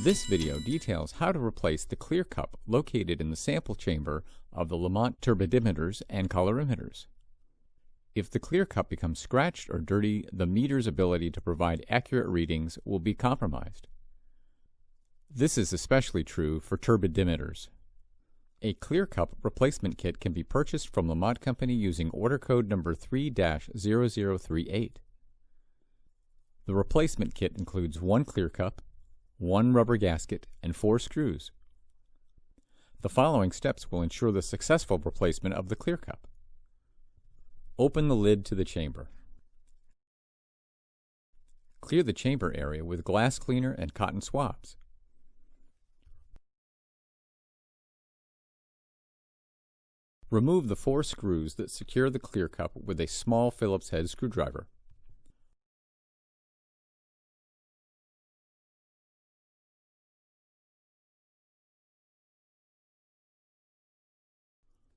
This video details how to replace the clear cup located in the sample chamber of the LaMotte turbidimeters and colorimeters. If the clear cup becomes scratched or dirty, the meter's ability to provide accurate readings will be compromised. This is especially true for turbidimeters. A clear cup replacement kit can be purchased from LaMotte Company using order code number 3-0038. The replacement kit includes one clear cup, one rubber gasket, and 4 screws. The following steps will ensure the successful replacement of the clear cup. Open the lid to the chamber. Clear the chamber area with glass cleaner and cotton swabs. Remove the 4 screws that secure the clear cup with a small Phillips head screwdriver.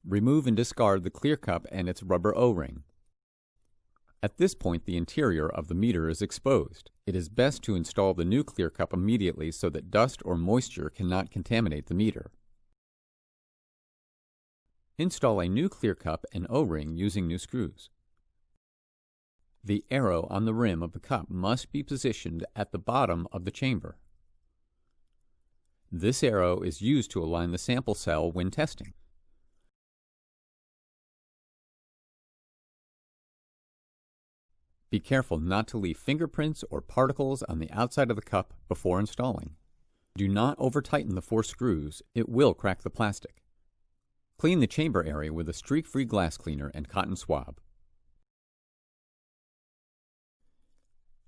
Remove and discard the clear cup and its rubber O-ring. At this point, the interior of the meter is exposed. It is best to install the new clear cup immediately so that dust or moisture cannot contaminate the meter. Install a new clear cup and O-ring using new screws. The arrow on the rim of the cup must be positioned at the bottom of the chamber. This arrow is used to align the sample cell when testing. Be careful not to leave fingerprints or particles on the outside of the cup before installing. Do not over-tighten the 4 screws, it will crack the plastic. Clean the chamber area with a streak-free glass cleaner and cotton swab.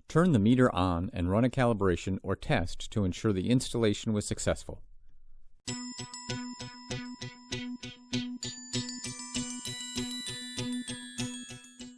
Turn the meter on and run a calibration or test to ensure the installation was successful.